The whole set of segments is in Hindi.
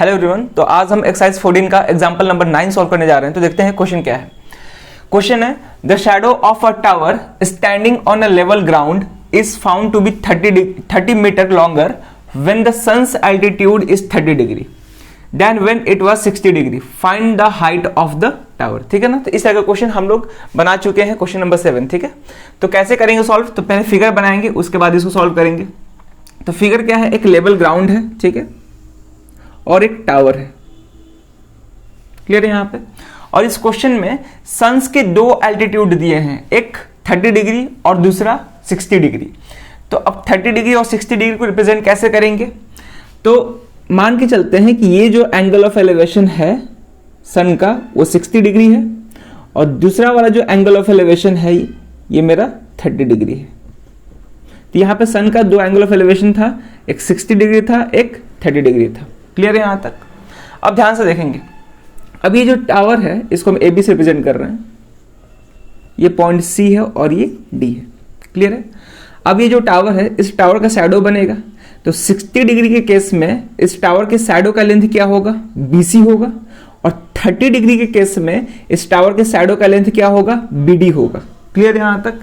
हेलो एवरीवन, तो आज हम एक्सरसाइज 14 का एग्जांपल नंबर 9 सॉल्व करने जा रहे हैं। तो देखते हैं क्वेश्चन क्या है। क्वेश्चन है the shadow of a tower standing on a level ground is found to be 30 metre longer when the sun's altitude is 30 degree then when it was 60 degree find the height of the tower. ठीक है ना। तो इस तरह का क्वेश्चन हम लोग बना चुके हैं, क्वेश्चन नंबर 7। ठीक है, तो कैसे करेंगे सॉल्व? तो पहले फिगर बनाएंगे, उसके बाद इसको सॉल्व करेंगे। तो फिगर क्या है, एक लेवल ग्राउंड है, ठीक है, और एक टावर है। क्लियर है यहां पे। और इस क्वेश्चन में सन्स के दो एल्टीट्यूड दिए हैं, एक 30 डिग्री और दूसरा 60 डिग्री। तो अब 30 डिग्री और 60 डिग्री को रिप्रेजेंट कैसे करेंगे? तो मान के चलते हैं कि ये जो एंगल ऑफ एलिवेशन है सन का वो 60 डिग्री है और दूसरा वाला जो एंगल ऑफ एलिवेशन है ये मेरा 30 डिग्री है। तो यहां पे सन का दो एंगल ऑफ एलिवेशन था, एक 60 डिग्री था, एक 30 डिग्री था। क्लियर है यहां तक। अब ध्यान से देखेंगे, अब ये जो टावर है इसको हम ए बी से रिप्रेजेंट कर रहे हैं, ये पॉइंट सी है और ये डी है। क्लियर है। अब ये जो टावर है इस टावर का शैडो बनेगा, तो 60 डिग्री के केस में इस टावर के शैडो का लेंथ क्या होगा, बीसी होगा, और 30 डिग्री के केस में इस टावर के शैडो का लेंथ क्या होगा, बीडी होगा। क्लियर है यहां तक।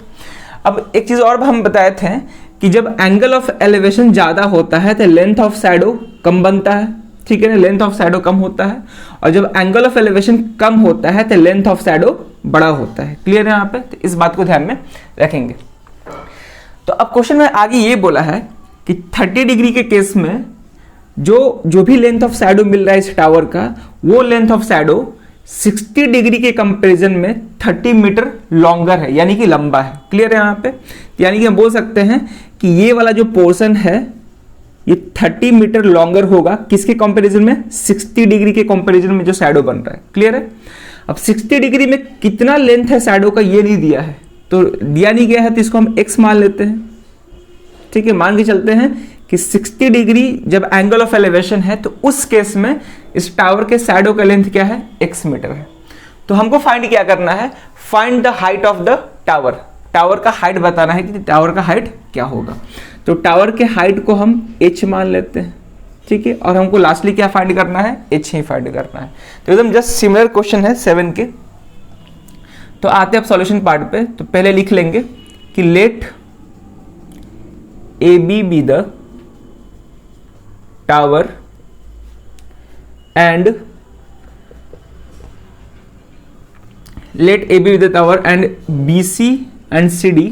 अब एक चीज और हम बताए थे कि जब एंगल ऑफ एलिवेशन ज्यादा होता है तो लेंथ ऑफ शैडो कम बनता है। ठीक है ना, लेंथ ऑफ शैडो कम होता है, और जब एंगल ऑफ एलिवेशन कम होता है तो लेंथ ऑफ शैडो बड़ा होता है। क्लियर है यहाँ पे। तो इस बात को ध्यान में रखेंगे। तो अब क्वेश्चन में आगे ये बोला है कि 30 डिग्री के केस में जो भी लेंथ ऑफ शैडो मिल रहा है इस टावर का, वो लेंथ ऑफ शैडो 60 डिग्री के कंपैरिजन में 30 मीटर लॉन्गर है, यानी कि लंबा है। क्लियर है यहाँ पे। यानी कि हम बोल सकते हैं कि ये वाला जो पोर्शन है ये 30 मीटर लॉन्गर होगा, किसके कंपैरिजन में, 60 डिग्री के कंपैरिजन में जो शैडो बन रहा है। क्लियर है। अब 60 डिग्री में कितना लेंथ है शैडो का ये नहीं दिया है, तो दिया नहीं गया है तो इसको हम x मान लेते हैं। ठीक है, मान के चलते हैं कि 60 डिग्री जब एंगल ऑफ एलिवेशन है तो उस केस में इस टावर के शैडो का लेंथ क्या है, x मीटर है। तो हमको फाइंड क्या करना है, find the height of the tower. Tower का हाइट बताना है कि टावर का हाइट क्या होगा। तो टावर के हाइट को हम h मान लेते हैं। ठीक है, और हमको लास्टली क्या फाइंड करना है, h ही फाइंड करना है। तो एकदम जस्ट सिमिलर क्वेश्चन है 7 के। तो आते हैं अब सॉल्यूशन पार्ट पे। तो पहले लिख लेंगे कि let A B be the tower and let AB be the tower and BC and CD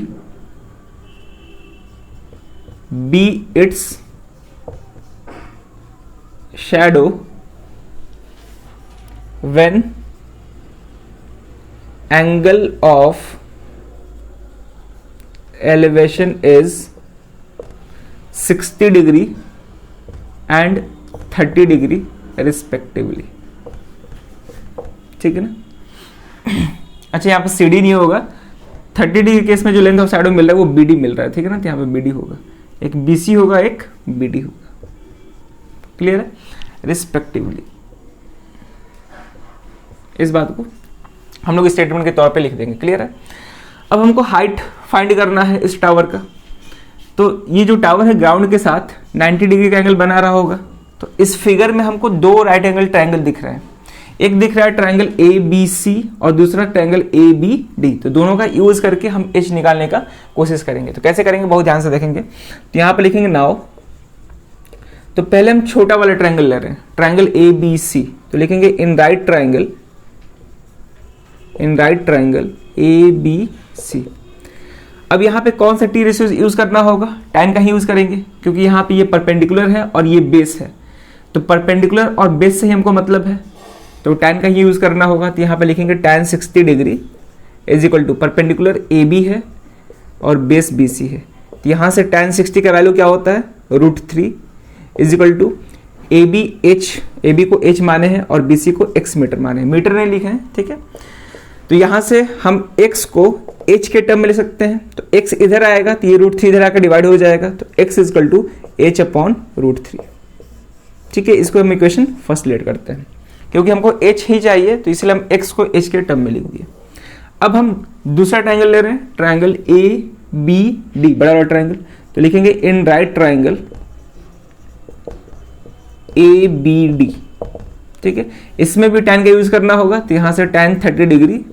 be its shadow when angle of elevation is 60 degree and 30 degree respectively। ठीक है ना। अच्छा, यहाँ पे CD नहीं होगा, 30 डिग्री केस में जो लेंथ ऑफ शैडो मिल रहा है वो BD मिल रहा है। ठीक है ना, तो यहाँ पे BD होगा, एक BC होगा, एक BD होगा। क्लियर है, रिस्पेक्टिवली। इस बात को हम लोग स्टेटमेंट के तौर पे लिख देंगे। क्लियर है। अब हमको हाइट फाइंड करना है इस टावर का। तो ये जो टावर है ग्राउंड के साथ 90 डिग्री का एंगल बना रहा होगा। तो इस फिगर में हमको दो राइट एंगल ट्रायंगल दिख रहे हैं, एक दिख रहा है ट्रायंगल ABC और दूसरा ट्रायंगल ABD। तो दोनों का यूज करके हम H निकालने का कोशिश करेंगे। तो कैसे करेंगे, बहुत ध्यान से देखेंगे। तो यहां पे लिखेंगे नाउ। तो पहले हम छोटा वाला ट्रायंगल ले रहे हैं, ट्रायंगल ABC। तो लिखेंगे इन राइट ट्रायंगल ABC। अब यहाँ पे कौन सा T रेशियो यूज करना होगा, tan का ही यूज करेंगे, क्योंकि यहाँ पे ये परपेंडिकुलर है और ये बेस है। तो परपेंडिकुलर और बेस से ही हमको मतलब है, तो tan का ही यूज करना होगा। तो यहाँ पे लिखेंगे tan 60 degree is equal to perpendicular AB है और बेस BC है। तो यहाँ से tan 60 का वैल्यू क्या होता है, √3 इज इक्वल टू AB को H माने हैं और BC को x मीटर माने हैं, मीटर नहीं लिखे हैं। ठीक है, तो यहाँ से हम x को h के टर्म में ले सकते हैं। तो x इधर आएगा तो ये √3 इधर आकर डिवाइड हो जाएगा, तो x is equal to h/√3। ठीक है, इसको हम इक्वेशन फर्स्ट लेट करते हैं, क्योंकि हमको h ही चाहिए, तो इसलिए हम x को h के टर्म में लिख दिए। अब हम दूसरा ट्रायंगल ले रहे हैं, ट्रायंगल ABD, बड़ा वाला ट्रायंगल। तो लिखेंगे इन राइट ट्रायंगल ABD। ठीक है। इसमें भी tan का यूज करना होगा, तो यहाँ से tan 30 degree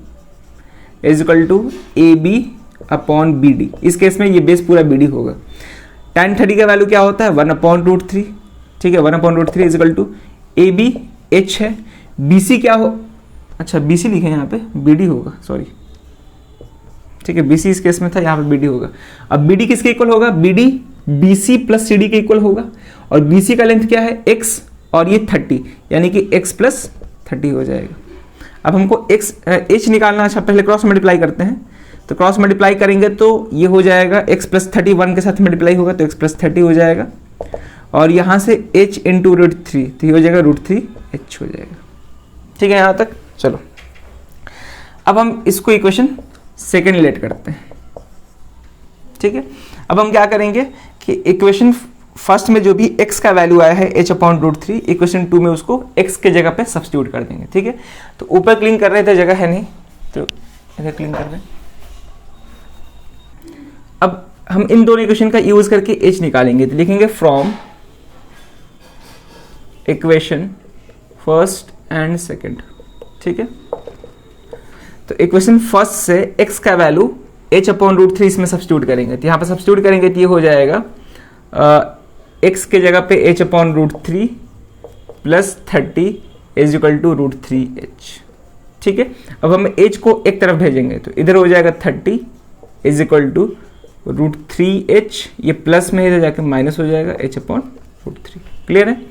is equal to AB upon BD। इस केस में ये बेस पूरा BD होगा। tan 30 का वैल्यू क्या होता है 1/√3, ठीक है। 1/√3 is equal to AB H है, BC क्या हो, अच्छा BC लिखे यहाँ पे, BD होगा, सॉरी, ठीक है। BC इस केस में था, यहाँ पे BD होगा। अब BD किसके इक्वल होगा, BD BC प्लस CD के इक्वल होगा, और BC का लेंथ क्या है x, और ये 30, यानी कि x प्लस 30 हो जाएगा। अब हमको h निकालना, अच्छा पहले क्रॉस मल्टीप्लाई करते हैं। तो क्रॉस मल्टीप्लाई करेंगे तो ये हो जाएगा x प्लस 30 1 के साथ मल्टीप्लाई होगा तो x प्लस 30 हो जाएगा, और यहाँ से h इंटू √3, तो ये हो जाएगा √3h हो जाएगा, ठीक है यहाँ तक। चलो अब हम इसको इक्वेशन सेकेंड लेट करते हैं, ठीक है। अब हम क्या करेंगे कि इक्वेशन फर्स्ट में जो भी x का वैल्यू आया है h/√3, इक्वेशन 2 में उसको x के जगह पे सब्स्टिट्यूट कर देंगे, ठीक है। तो ऊपर क्लीन कर रहे थे, जगह है नहीं तो इधर क्लीन कर दें। अब हम इन दोनों इक्वेशन का यूज करके h निकालेंगे, तो लिखेंगे from equation first and second, ठीक है। तो इक्वेशन फर्स्ट से x का वैल्यू h/√3 इसमें सब्स्टिट्यूट करेंगे, तो यहाँ पे सब्स्टिट्यूट करेंगे तो ये हो जाएगा x के जगह पे h/√3 plus 30 is equal to √3h, ठीक है। अब हम h को एक तरफ भेजेंगे तो इधर हो जाएगा 30 इज इक्वल टू √3h, ये प्लस में इधर जाके माइनस हो जाएगा h/√3, क्लियर है।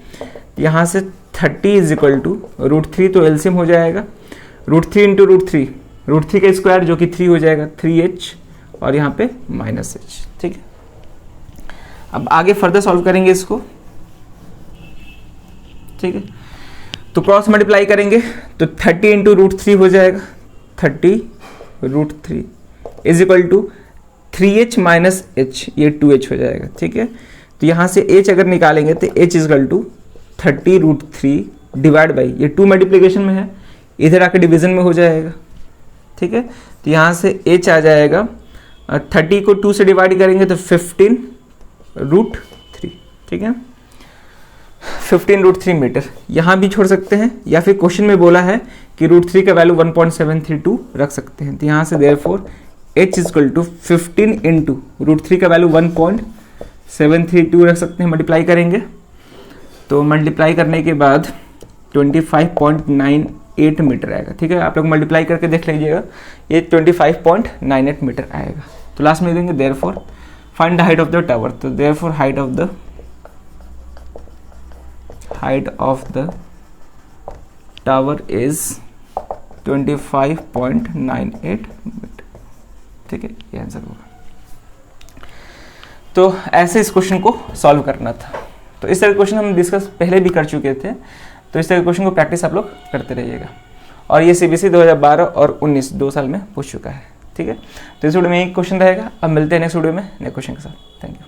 यहाँ से 30 इज इक्वल टू √3, तो एलसीएम हो जाएगा √3 इंटू √3 का स्क्वायर जो कि 3 हो जाएगा 3h, और यहाँ पे -h, ठीक है। अब आगे फर्दर सॉल्व करेंगे इसको, ठीक है। तो क्रॉस मल्टीप्लाई करेंगे तो 30 इंटू √3 हो जाएगा 30 √3 is equal to 3h minus h, ये 2h हो जाएगा, ठीक है। तो यहाँ से h अगर निकालेंगे तो h is equal to 30 √3 divide by, ये 2 मल्टीप्लिकेशन में है, इधर आके डिवीजन में हो जाएगा, ठीक है। तो यहाँ से h आ जाएगा 30 को 2 से डिवाइड करेंगे तो 15 √3, ठीक है। 15 √3 मीटर यहाँ भी छोड़ सकते हैं, या फिर क्वेश्चन में बोला है कि √3 का वैल्यू 1.732 रख सकते हैं, तो यहाँ से therefore h is equal to 15 into √3 का वैल्यू 1.732 रख सकते हैं। मल्टीप्लाई करेंगे तो मल्टीप्लाई करने के बाद 25.98 मीटर आएगा, ठीक है। आप लोग मल्टीप्लाई करके देख लीजिएगा, ये 25.98 मीटर आएगा। तो लास्ट में देंगे therefore find the height of the tower, तो therefore height of the tower is 25.98 metre, ठीक है, ये आंसर होगा। तो ऐसे इस क्वेश्चन को सॉल्व करना था। तो इस तरह के क्वेश्चन हम डिस्कस पहले भी कर चुके थे, तो इस तरह के क्वेश्चन को प्रैक्टिस आप लोग करते रहिएगा। और ये CBSE 2012 और 19 2 साल में पूछ चुका है, ठीक है। तो इस वीडियो में एक क्वेश्चन रहेगा। अब मिलते हैं नेक्स्ट वीडियो में नए क्वेश्चन के साथ। Thank you.